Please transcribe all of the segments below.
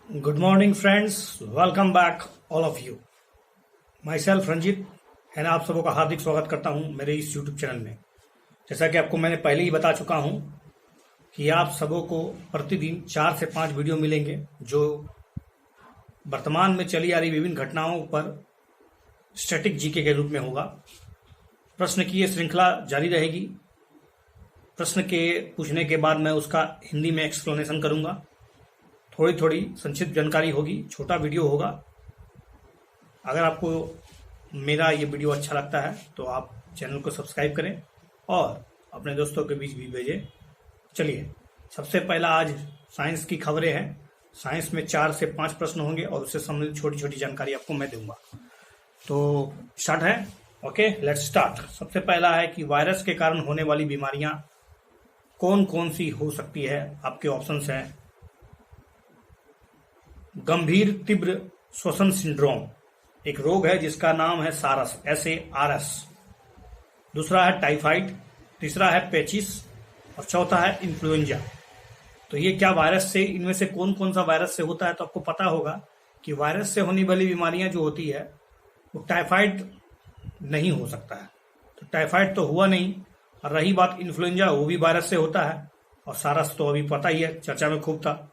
Good morning, friends. Welcome back, all of you. Myself Ranjit है ना, आप सबों का हार्दिक स्वागत करता हूं मेरे इस YouTube चैनल में। जैसा कि आपको मैंने पहले ही बता चुका हूं कि आप सबों को प्रतिदिन 4 से 5 वीडियो मिलेंगे जो वर्तमान में चली आ रही विभिन्न घटनाओं पर स्टैटिक जीके के रूप में होगा। प्रश्न की ये श्रृंखला जारी रहेगी। प्रश्न के पूछने के बाद मैं उसका हिंदी में एक्सप्लेनेशन करूंगा। थोड़ी थोड़ी संक्षिप्त जानकारी होगी, छोटा वीडियो होगा। अगर आपको मेरा ये वीडियो अच्छा लगता है तो आप चैनल को सब्सक्राइब करें और अपने दोस्तों के बीच भी भेजें। चलिए, सबसे पहला आज साइंस की खबरें हैं। साइंस में 4 से 5 प्रश्न होंगे और उससे संबंधित छोटी छोटी जानकारी आपको मैं दूंगा। तो स्टार्ट है। Okay, let's start. सबसे पहला है कि वायरस के कारण होने वाली बीमारियां कौन कौन सी हो सकती है। आपके ऑप्शंस हैं गंभीर तीव्र श्वसन सिंड्रोम, एक रोग है जिसका नाम है सारस, SARS। दूसरा है टाइफाइड, तीसरा है पेचिस और चौथा है इन्फ्लुएंजा। तो ये क्या वायरस से, इनमें से कौन कौन सा वायरस से होता है? तो आपको पता होगा कि वायरस से होने वाली बीमारियां जो होती है वो टाइफाइड नहीं हो सकता है। तो टाइफाइड तो हुआ नहीं। और रही बात इन्फ्लुएंजा, वो भी वायरस से होता है। और सारस तो अभी पता ही है, चर्चा में खूब था।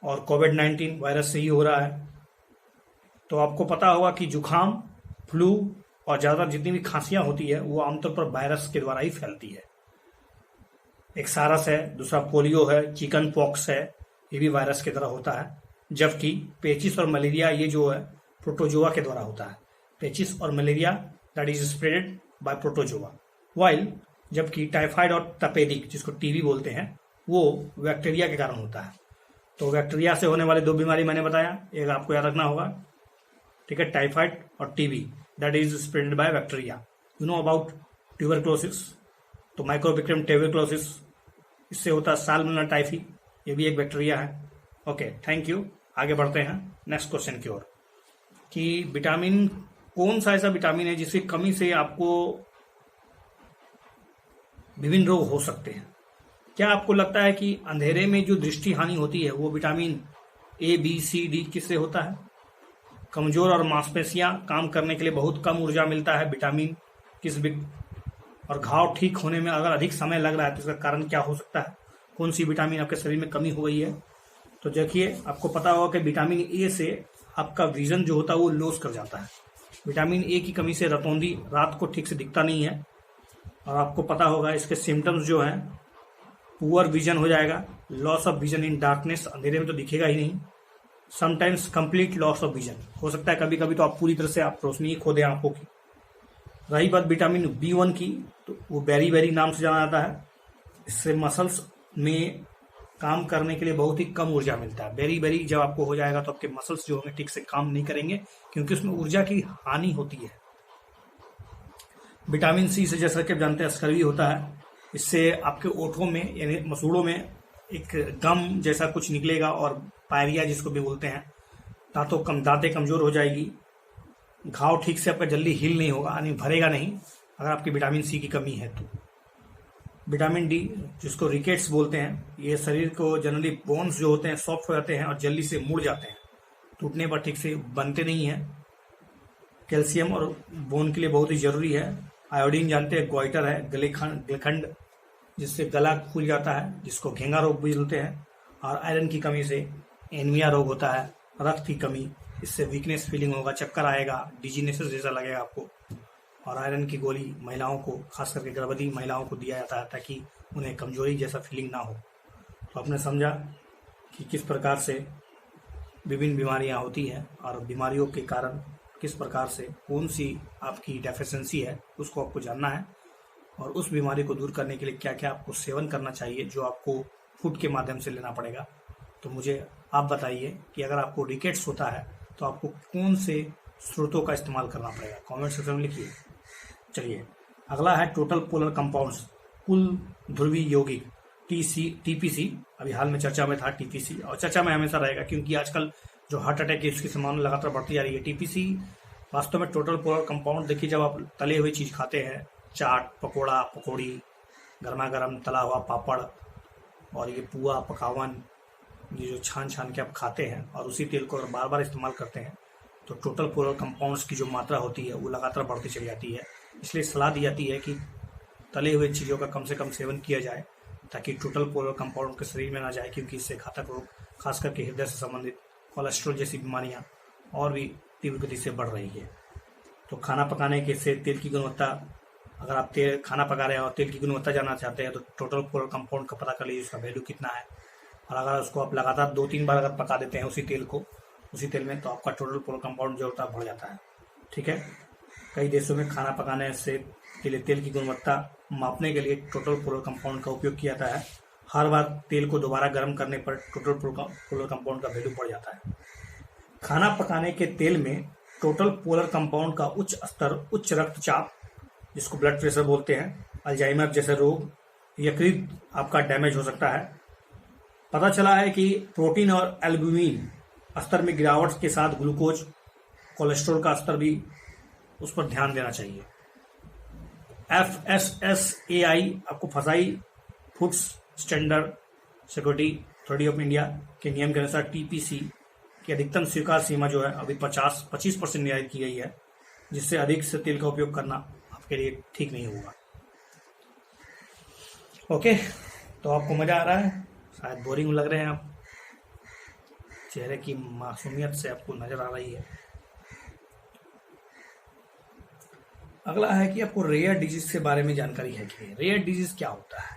और कोविड-19 वायरस से ही हो रहा है। तो आपको पता होगा कि जुखाम, फ्लू और ज्यादातर जितनी भी खांसियां होती है वो आमतौर पर वायरस के द्वारा ही फैलती है। एक सारस है, दूसरा पोलियो है, चिकन पॉक्स है, ये भी वायरस की तरह होता है। जबकि पेचिस और मलेरिया ये जो है प्रोटोजोआ के द्वारा होता है। पेचिस और malaria that is spreaded by protozoa, while जबकि टाइफाइड और तपेदिक जिसको टीबी बोलते हैं वो बैक्टीरिया के कारण होता है। तो बैक्टीरिया से होने वाली 2 बीमारी मैंने बताया, एक आपको याद रखना होगा, ठीक है, टाइफाइड और TB that is spreaded by bacteria. You know about tuberculosis, तो माइक्रोबैक्टीरियम ट्यूबरक्लोसिस, इससे होता है साल्मोनेला टाइफी, ये भी एक बैक्टीरिया है। Okay, thank you. आगे बढ़ते हैं नेक्स्ट क्वेश्चन की ओर कि विटामिन, कौन सा ऐसा विटामिन है जिसकी कमी से आपको विभिन्न रोग हो सकते हैं? क्या आपको लगता है कि अंधेरे में जो दृष्टि हानि होती है वो vitamin A, B, C, D किससे होता है? कमजोर और मांसपेशियां काम करने के लिए बहुत कम ऊर्जा मिलता है, विटामिन किस और घाव ठीक होने में अगर अधिक समय लग रहा है तो इसका कारण क्या हो सकता है? कौन सी विटामिन आपके शरीर में कमी हो गई है? तो देखिए, आपको पता होगा कि विटामिन A से आपका विजन जो होता है वो लॉस कर जाता है। विटामिन A की कमी से रतौंधी रात को ठीक से दिखता नहीं है। और आपको पता होगा इसके सिम्टम्स जो हैं, पुअर विजन हो जाएगा, loss of vision in darkness, अंधेरे में तो दिखेगा ही नहीं। Sometimes complete loss of vision हो सकता है, कभी कभी तो आप पूरी तरह से आप रोशनी खो दें आंखों की। रही बात विटामिन B1 की, तो वो बेरी बेरी नाम से जाना जाता है। इससे मसल्स में काम करने के लिए बहुत ही कम ऊर्जा मिलता है। बेरी बेरी जब आपको हो जाएगा तो आपके मसल्स जो होंगे ठीक से काम नहीं करेंगे क्योंकि उसमें ऊर्जा की हानि होती है। विटामिन C से जैसा कि आप जानते हैं स्कर्वी होता है। इससे आपके ओठों में यानी मसूड़ों में एक गम जैसा कुछ निकलेगा और पायरिया जिसको भी बोलते हैं, दांतें कमजोर हो जाएगी। घाव ठीक से आपका जल्दी हील नहीं होगा, यानी भरेगा नहीं अगर आपकी विटामिन C की कमी है तो। विटामिन D जिसको रिकेट्स बोलते हैं, ये शरीर को जनरली बोन्स जो होते हैं सॉफ्ट हो जाते हैं और जल्दी से मुड़ जाते हैं, टूटने पर ठीक से बनते नहीं है। कैल्शियम और बोन के लिए बहुत ही जरूरी है। आयोडीन जानते हैं ग्वाइटर है, गलेखंड जिससे गला खुल जाता है, जिसको घेंगा रोग भी बोलते हैं। और आयरन की कमी से एनीमिया रोग होता है, रक्त की कमी, इससे वीकनेस फीलिंग होगा, चक्कर आएगा, डिजीनेस जैसा लगेगा आपको। और आयरन की गोली महिलाओं को, खास करके गर्भवती महिलाओं को दिया जाता है ताकि उन्हें कमजोरी जैसा फीलिंग ना हो। तो आपने समझा कि किस प्रकार से विभिन्न बीमारियां होती हैं और बीमारियों के कारण किस प्रकार से कौन सी आपकी डेफिशिएंसी है उसको आपको जानना है। और उस बीमारी को दूर करने के लिए क्या क्या आपको सेवन करना चाहिए जो आपको फूड के माध्यम से लेना पड़ेगा। तो मुझे आप बताइए कि अगर आपको रिकेट्स होता है तो आपको कौन से स्रोतों का इस्तेमाल करना पड़ेगा, कमेंट सेक्शन में लिखिए। चलिए, अगला है टोटल पोलर कंपाउंड्स, कुल ध्रुवी यौगिक, TPC। अभी हाल में चर्चा में था TPC, और चर्चा में हमेशा रहेगा क्योंकि आजकल जो हार्ट अटैक की उसकी संभावना लगातार बढ़ती जा रही है। TPC वास्तव में टोटल पोलर कंपाउंड, देखिए जब आप तले हुए चीज खाते हैं, चाट, पकोड़ा, पकौड़ी, गर्मा गर्म तला हुआ पापड़ और ये पुआ, पकावन, ये जो छान छान के आप खाते हैं और उसी तेल को अगर बार बार इस्तेमाल करते हैं तो टोटल पोलर कंपाउंड्स की जो मात्रा होती है वो लगातार बढ़ती चली जाती है। इसलिए सलाह दी जाती है कि तले हुए चीज़ों का कम से कम सेवन किया जाए ताकि टोटल पोलर कंपाउंड के शरीर में ना जाए, क्योंकि इससे घातक रोग खास करके हृदय से संबंधित कोलेस्ट्रॉल जैसी बीमारियां और भी तीव्र गति से बढ़ रही है। तो खाना पकाने के से तेल की गुणवत्ता, अगर आप खाना पका रहे हैं और तेल की गुणवत्ता जानना चाहते हैं तो टोटल पोलर कंपाउंड का पता कर लीजिए उसका वैल्यू कितना है। और अगर उसको आप लगातार 2-3 बार अगर पका देते हैं उसी तेल में तो आपका टोटल पोलर कंपाउंड जो होता है बढ़ जाता है। ठीक है, कई देशों में खाना पकाने से के लिए तेल की गुणवत्ता मापने के लिए टोटल पोलर कंपाउंड का उपयोग किया जाता है। हर बार तेल को दोबारा गर्म करने पर टोटल पोलर कंपाउंड का वैल्यू बढ़ जाता है। खाना पकाने के तेल में टोटल पोलर कंपाउंड का उच्च स्तर उच्च रक्तचाप, जिसको ब्लड प्रेशर बोलते हैं, अल्जाइमर जैसे रोग, यकृत आपका डैमेज हो सकता है। पता चला है कि प्रोटीन और एल्ब्यूमिन स्तर में गिरावट के साथ ग्लूकोज, कोलेस्ट्रॉल का स्तर भी उस पर ध्यान देना चाहिए। FSSAI आपको फसाई foods standard security authority of India के नियम के अनुसार TPC की अधिकतम स्वीकार सीमा जो है अभी 25% निर्धारित की गई है, जिससे अधिक से तेल का उपयोग करना आपके लिए ठीक नहीं होगा। ओके, तो आपको मजा आ रहा है, शायद बोरिंग लग रहे हैं आप, चेहरे की मासूमियत से आपको नजर आ रही है। अगला है कि आपको रेयर डिजीज के बारे में जानकारी है कि रेयर डिजीज क्या होता है।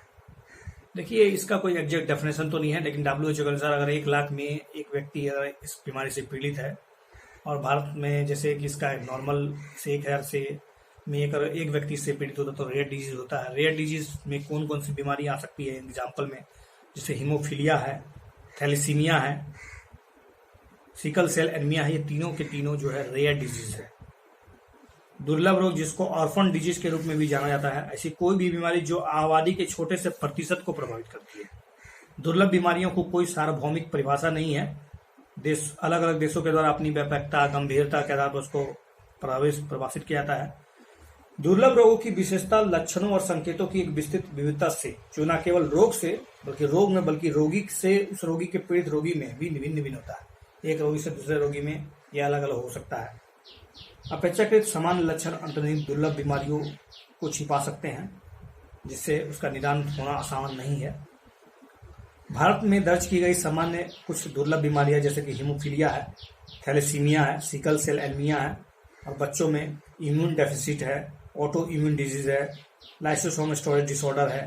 देखिए, इसका कोई एग्जैक्ट डेफिनेशन तो नहीं है, लेकिन WHO के अनुसार अगर 1 लाख में एक व्यक्ति अगर इस बीमारी से पीड़ित है और भारत में जैसे कि इसका नॉर्मल से 1000 से में अगर एक व्यक्ति से पीड़ित होता तो रेयर डिजीज होता है। रेयर डिजीज में कौन कौन सी बीमारी आ सकती है एग्जाम्पल में, जैसे हीमोफीलिया है, थैलेसीमिया है, सिकल सेल एनीमिया है, ये तीनों के तीनों जो है रेयर डिजीज है। दुर्लभ रोग, जिसको ऑर्फन डिजीज के रूप में भी जाना जाता है, ऐसी कोई भी बीमारी जो आबादी के छोटे से प्रतिशत को प्रभावित करती है। दुर्लभ बीमारियों को कोई सार्वभौमिक परिभाषा नहीं है, देश अलग अलग देशों के द्वारा अपनी व्यापकता गंभीरता के आधार पर उसको परिभाषित किया जाता है। दुर्लभ रोगों की विशेषता लक्षणों और संकेतों की एक विस्तृत विविधता से, जो न केवल रोग से बल्कि रोग में बल्कि रोगी से उस रोगी के पीड़ित रोगी में भी भिन्न होता है। एक रोगी से दूसरे रोगी में यह अलग अलग हो सकता है। अपेक्षाकृत समान लक्षण अंतर्निहित दुर्लभ बीमारियों को छिपा सकते हैं, जिससे उसका निदान होना आसान नहीं है। भारत में दर्ज की गई सामान्य कुछ दुर्लभ बीमारियां जैसे कि हीमोफीलिया है, थैलेसीमिया है, सिकल सेल एनीमिया है, और बच्चों में इम्यून डेफिसिट है, ऑटो इम्यून डिजीज है, लाइसोसोम स्टोरेज डिसऑर्डर है,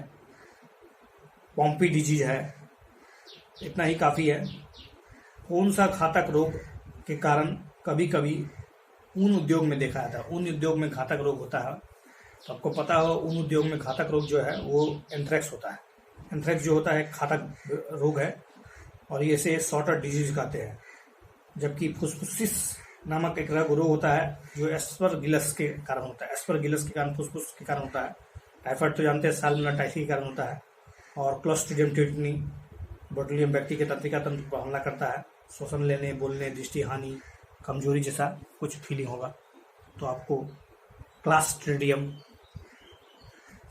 पॉम्पी डिजीज है। इतना ही काफी है। कौन सा घातक रोग के कारण कभी कभी ऊन उद्योग में देखा जाता है, ऊन उद्योग में घातक रोग होता है, तो आपको पता हो ऊन उद्योग में घातक रोग जो है वो एंथ्रेक्स होता है। एंथ्रेक्स जो होता है घातक रोग है और ये इसे सॉर्टर डिजीज कहते हैं। जबकि फुस्फुसिस नामक एक रोग होता है जो एस्परगिलस के कारण होता है। एस्परगिलस के कारण फुस्फुस के कारण होता है। टाइफाइड तो जानते हैं साल्मोनेला टाइफी के कारण होता है। और क्लोस्ट्रीडियम टिटनी बोटुलियम व्यक्ति के तंत्रिका तंत्र पर हमला करता है। श्वसन लेने, बोलने, दृष्टि हानि, कमजोरी जैसा कुछ फीलिंग होगा तो आपको क्लोस्ट्रीडियम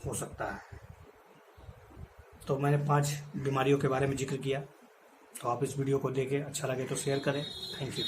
हो सकता है। तो मैंने 5 बीमारियों के बारे में जिक्र किया, तो आप इस वीडियो को देखें, अच्छा लगे तो शेयर करें। Thank you.